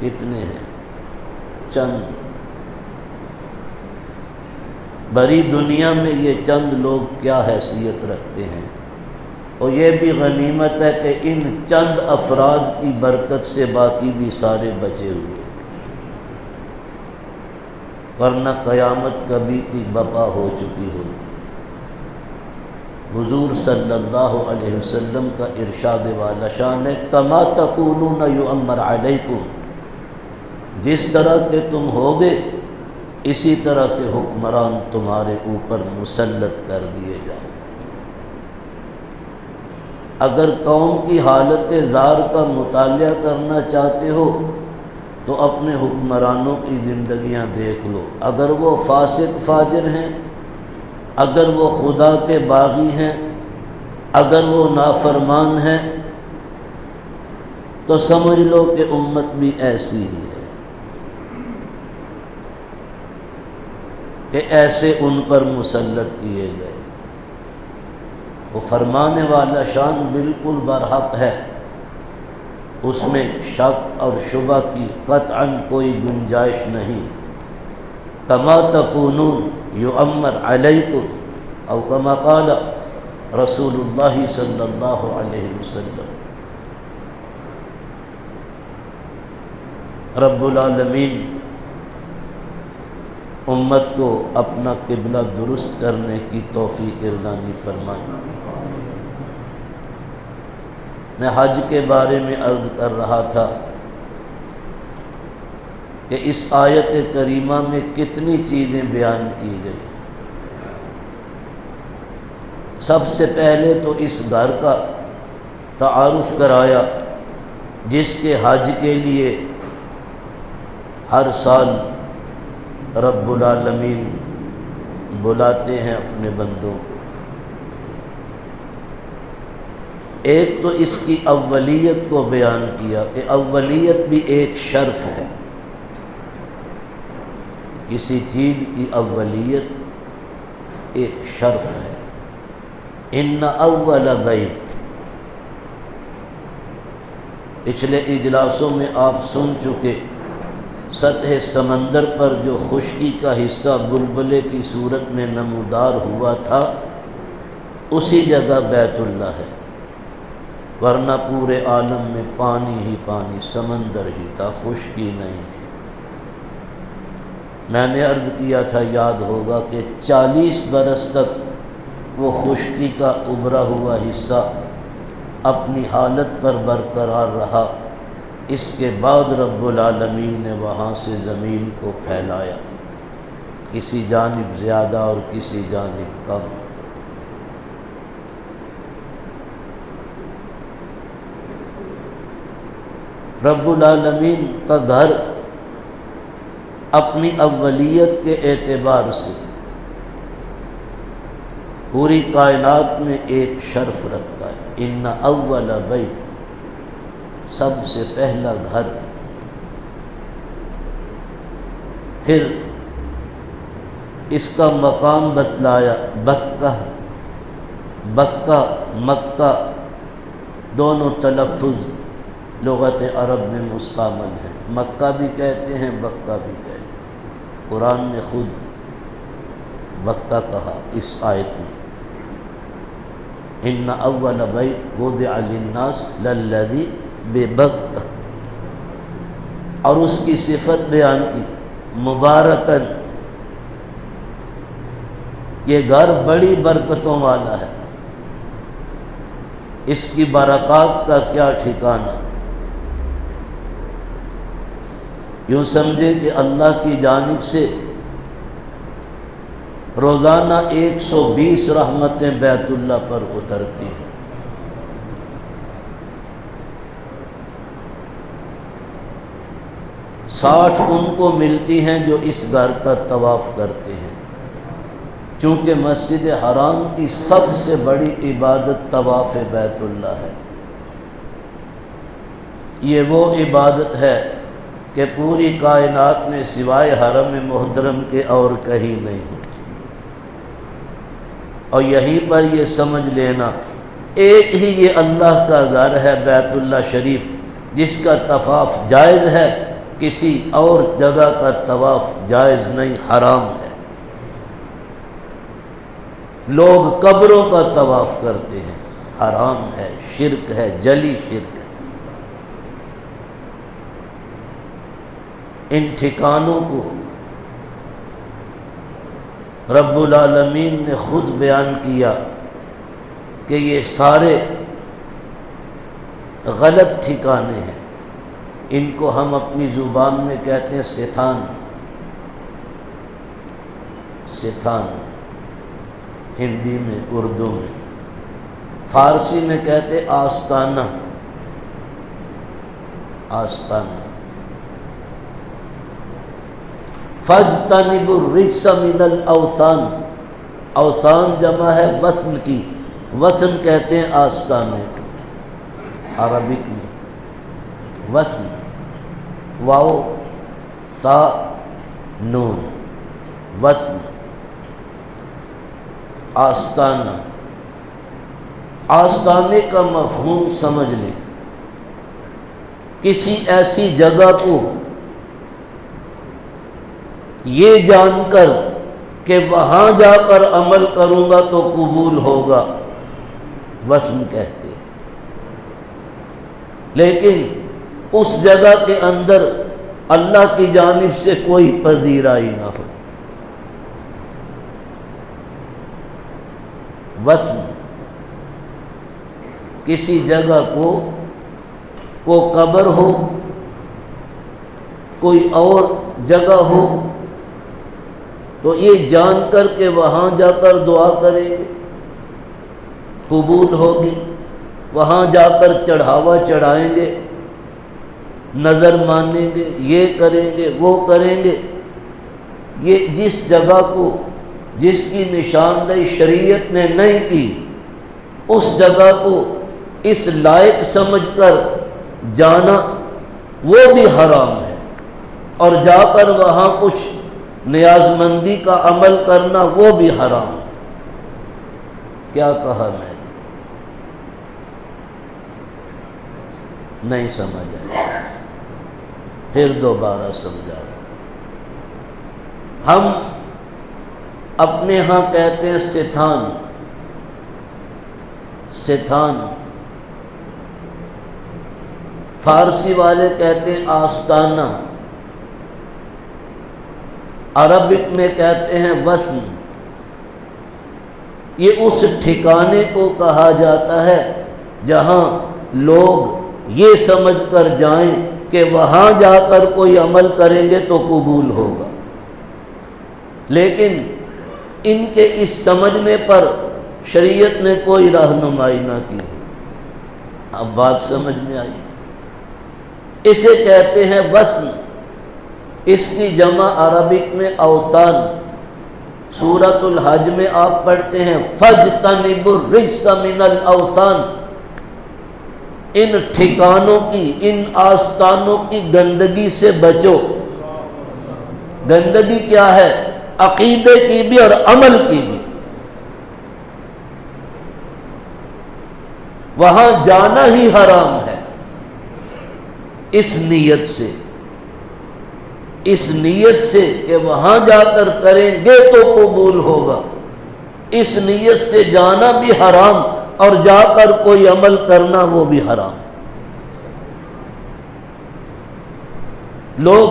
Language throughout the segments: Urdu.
کتنے ہیں؟ چند۔ بڑی دنیا میں یہ چند لوگ کیا حیثیت رکھتے ہیں، اور یہ بھی غنیمت ہے کہ ان چند افراد کی برکت سے باقی بھی سارے بچے ہوئے، ورنہ قیامت کبھی کی برپا ہو چکی ہوتی۔ حضور صلی اللہ علیہ وسلم کا ارشاد والا شان ہے، کما تکونون یؤمر علیکم، جس طرح کہ تم ہوگے اسی طرح کے حکمران تمہارے اوپر مسلط کر دیے جائیں۔ اگر قوم کی حالت زار کا مطالعہ کرنا چاہتے ہو تو اپنے حکمرانوں کی زندگیاں دیکھ لو، اگر وہ فاسق فاجر ہیں، اگر وہ خدا کے باغی ہیں، اگر وہ نافرمان ہیں، تو سمجھ لو کہ امت بھی ایسی ہی ہے کہ ایسے ان پر مسلط کیے گئے۔ وہ فرمانے والا شان بالکل برحق ہے، اس میں شک اور شبہ کی قطعاً کوئی گنجائش نہیں۔ کما تکونون یؤمر علیکم، او کما قال رسول اللہ صلی اللہ علیہ وسلم۔ رب العالمین امت کو اپنا قبلہ درست کرنے کی توفیق ارزانی فرمائے۔ میں حج کے بارے میں عرض کر رہا تھا کہ اس آیت کریمہ میں کتنی چیزیں بیان کی گئی۔ سب سے پہلے تو اس گھر کا تعارف کرایا جس کے حج کے لیے ہر سال رب العالمین بلاتے ہیں اپنے بندوں کو۔ ایک تو اس کی اولیت کو بیان کیا کہ اولیت بھی ایک شرف ہے، کسی چیز کی اولیت ایک شرف ہے۔ ان اول بیت، پچھلے اجلاسوں میں آپ سن چکے، سطح سمندر پر جو خشکی کا حصہ بلبلے کی صورت میں نمودار ہوا تھا اسی جگہ بیت اللہ ہے، ورنہ پورے عالم میں پانی ہی پانی، سمندر ہی تھا، خشکی نہیں تھی۔ میں نے عرض کیا تھا، یاد ہوگا کہ 40 برس تک وہ خشکی کا ابھرا ہوا حصہ اپنی حالت پر برقرار رہا، اس کے بعد رب العالمین نے وہاں سے زمین کو پھیلایا، کسی جانب زیادہ اور کسی جانب کم۔ رب العالمین کا گھر اپنی اولیت کے اعتبار سے پوری کائنات میں ایک شرف رکھتا ہے۔ ان اول بیت، سب سے پہلا گھر۔ پھر اس کا مقام بتلایا، بکہ، بکہ مکہ، دونوں تلفظ لغت عرب میں مستعمل ہیں، مکہ بھی کہتے ہیں، بکہ بھی کہتے ہیں۔ قرآن نے خود بکہ کہا اس آیت میں، ان اول بیت وضع للناس للذی ببکہ، اور اس کی صفت بیان کی مبارکن، یہ گھر بڑی برکتوں والا ہے، اس کی برکات کا کیا ٹھکانہ۔ یوں سمجھیں کہ اللہ کی جانب سے روزانہ 120 رحمتیں بیت اللہ پر اترتی ہیں۔ ساٹھ ان کو ملتی ہیں جو اس گھر کا طواف کرتے ہیں، چونکہ مسجد حرام کی سب سے بڑی عبادت طواف بیت اللہ ہے۔ یہ وہ عبادت ہے کہ پوری کائنات میں سوائے حرم محترم کے اور کہیں نہیں ہوتی، اور یہیں پر یہ سمجھ لینا ایک ہی یہ اللہ کا گھر ہے بیت اللہ شریف، جس کا طواف جائز ہے، کسی اور جگہ کا طواف جائز نہیں، حرام ہے۔ لوگ قبروں کا طواف کرتے ہیں، حرام ہے، شرک ہے، جلی شرک ہے۔ ان ٹھکانوں کو رب العالمین نے خود بیان کیا کہ یہ سارے غلط ٹھکانے ہیں۔ ان کو ہم اپنی زبان میں کہتے ہیں ستان، ستان ہندی میں، اردو میں، فارسی میں کہتے آستانہ، آستانہ۔ فَاجْتَنِبُوا الرِّجْسَ مِنَ الْأَوْثَانِ، اوثان جمع ہے وثن کی، وثن کہتے ہیں آستانے کو عربک میں، وثن، واو سا نون، وثن، آستانہ۔ آستانے کا مفہوم سمجھ لیں، کسی ایسی جگہ کو یہ جان کر کہ وہاں جا کر عمل کروں گا تو قبول ہوگا، وثن کہتے ہیں۔ لیکن اس جگہ کے اندر اللہ کی جانب سے کوئی پذیرائی نہ ہو، وثن۔ کسی جگہ کو، وہ قبر ہو، کوئی اور جگہ ہو، تو یہ جان کر کے وہاں جا کر دعا کریں گے قبول ہوگی، وہاں جا کر چڑھاوا چڑھائیں گے، نظر مانیں گے، یہ کریں گے، وہ کریں گے۔ یہ جس جگہ کو، جس کی نشاندہی شریعت نے نہیں کی، اس جگہ کو اس لائق سمجھ کر جانا وہ بھی حرام ہے، اور جا کر وہاں کچھ نیاز مندی کا عمل کرنا وہ بھی حرام ہے۔ کیا کہا میں نے؟ نہیں سمجھ آیا، پھر دوبارہ سمجھا۔ ہم اپنے ہاں کہتے ہیں ستان، ستان، فارسی والے کہتے ہیں آستانہ، عربک میں کہتے ہیں وثن۔ یہ اس ٹھکانے کو کہا جاتا ہے جہاں لوگ یہ سمجھ کر جائیں کہ وہاں جا کر کوئی عمل کریں گے تو قبول ہوگا، لیکن ان کے اس سمجھنے پر شریعت نے کوئی رہنمائی نہ کی۔ اب بات سمجھ میں آئی؟ اسے کہتے ہیں وثن، اس کی جمع عربک میں اوثان۔ سورۃ الحج میں آپ پڑھتے ہیں فَاجْتَنِبُوا الرِّجْسَ مِنَ الْأَوْثَانِ، ان ٹھکانوں کی، ان آستانوں کی گندگی سے بچو۔ گندگی کیا ہے؟ عقیدے کی بھی اور عمل کی بھی۔ وہاں جانا ہی حرام ہے، اس نیت سے، اس نیت سے کہ وہاں جا کر کریں گے تو قبول ہوگا، اس نیت سے جانا بھی حرام اور جا کر کوئی عمل کرنا وہ بھی حرام۔ لوگ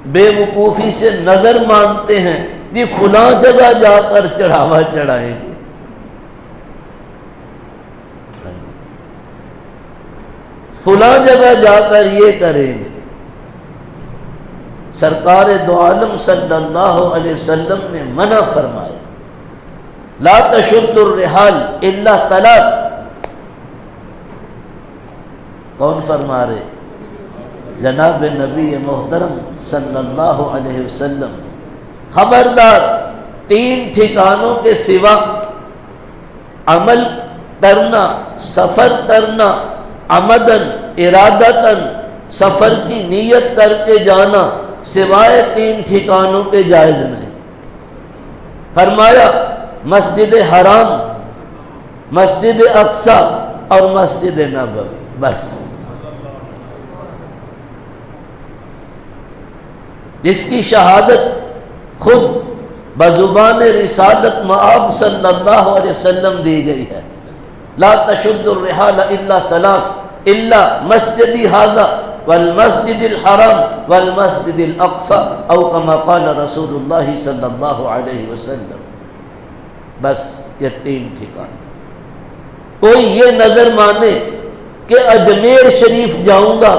بے وقوفی سے نظر مانتے ہیں کہ فلاں جگہ جا کر چڑھاوا چڑھائیں گے، فلاں جگہ جا کر یہ کریں گے۔ سرکار دو عالم صلی اللہ علیہ وسلم نے منع فرمایا، لا تشد الرحال الا ثلاث۔ کون فرما رہے؟ جناب نبی محترم صلی اللہ علیہ وسلم۔ خبردار، تین ٹھکانوں کے سوا عمل کرنا، سفر کرنا، عمدن ارادتن، سفر کی نیت کر کے جانا سوائے تین ٹھکانوں کے جائز نہیں۔ فرمایا مسجد حرام، مسجد اقصی اور مسجد نبوی، بس جس کی شہادت خود بزبان رسالت مآب صلی اللہ علیہ وسلم دی گئی ہے، لا تشد الرحال الا ثلاث الا مسجدی ھذا والمسجد الحرام والمسجد الاقصی او کما قال رسول اللہ صلی اللہ علیہ وسلم۔ بس یہ 3 ٹھکانے۔ کوئی یہ نظر مانے کہ اجمیر شریف جاؤں گا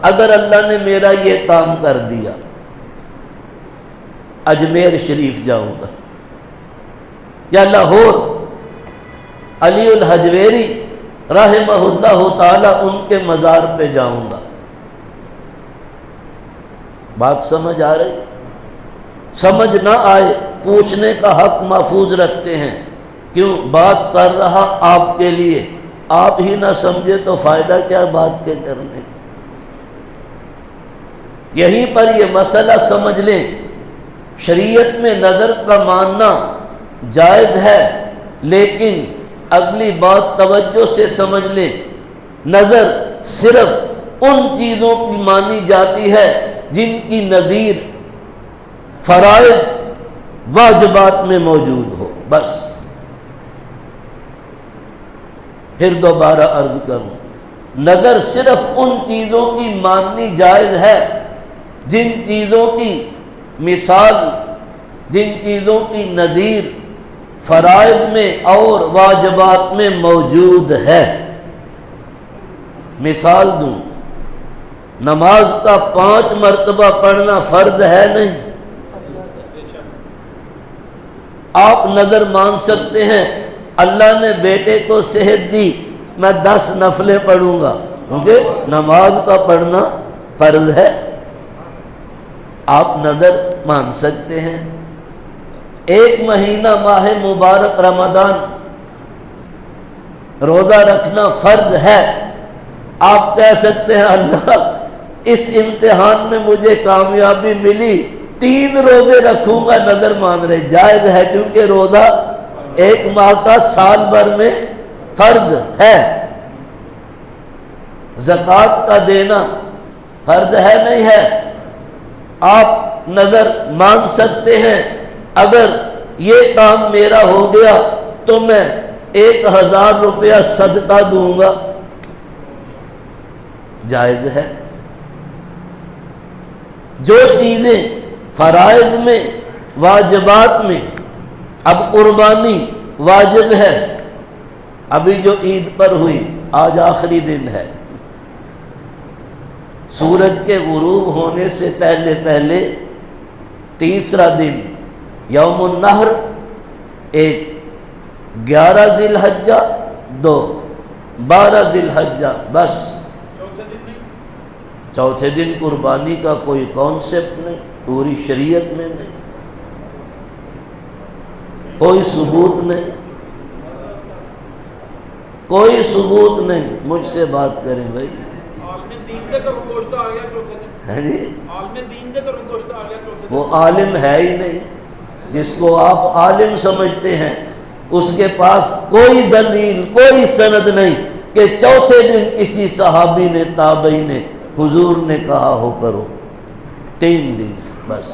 اگر اللہ نے میرا یہ کام کر دیا، اجمیر شریف جاؤں گا، یا لاہور علی الحجویری رحمہ اللہ تعالی ان کے مزار پہ جاؤں گا۔ بات سمجھ آ رہی؟ سمجھ نہ آئے پوچھنے کا حق محفوظ رکھتے ہیں، کیوں؟ بات کر رہا آپ کے لیے، آپ ہی نہ سمجھے تو فائدہ کیا بات کے کرنے۔ یہیں پر یہ مسئلہ سمجھ لیں، شریعت میں نظر کا ماننا جائز ہے، لیکن اگلی بات توجہ سے سمجھ لیں، نظر صرف ان چیزوں کی مانی جاتی ہے جن کی نظیر فرائض واجبات میں موجود ہو، بس۔ پھر دوبارہ عرض کروں، نظر صرف ان چیزوں کی ماننی جائز ہے جن چیزوں کی مثال، جن چیزوں کی نظیر فرائض میں اور واجبات میں موجود ہے۔ مثال دوں، نماز کا 5 مرتبہ پڑھنا فرض ہے نہیں؟ آپ نظر مان سکتے ہیں اللہ نے بیٹے کو صحت دی، میں 10 نفلیں پڑھوں گا، کیونکہ نماز کا پڑھنا فرض ہے۔ آپ نظر مان سکتے ہیں 1 مہینہ ماہ مبارک رمضان روزہ رکھنا فرض ہے، آپ کہہ سکتے ہیں اللہ اس امتحان میں مجھے کامیابی ملی، 3 روزے رکھوں گا، نظر مان رہے، جائز ہے، کیونکہ روزہ 1 ماہ کا سال بھر میں فرض ہے۔ زکوٰۃ کا دینا فرض ہے نہیں ہے؟ آپ نظر مان سکتے ہیں اگر یہ کام میرا ہو گیا تو میں 1000 روپیہ صدقہ دوں گا، جائز ہے۔ جو چیزیں فرائض میں واجبات میں، اب قربانی واجب ہے، ابھی جو عید پر ہوئی، آج آخری دن ہے، سورج کے غروب ہونے سے پہلے پہلے 3را دن یوم النحر، 11 ذی الحجہ، 12 ذی الحجہ، بس۔ چوتھے دن قربانی کا کوئی کانسیپٹ نہیں، پوری شریعت میں نہیں، کوئی ثبوت نہیں، کوئی ثبوت نہیں۔ مجھ سے بات کریں بھائی، وہ عالم ہے ہی نہیں، جس کو آپ عالم سمجھتے ہیں اس کے پاس کوئی دلیل، کوئی سند نہیں کہ چوتھے دن کسی صحابی نے، تابعی نے، حضور نے کہا ہو کرو، 3 دن بس۔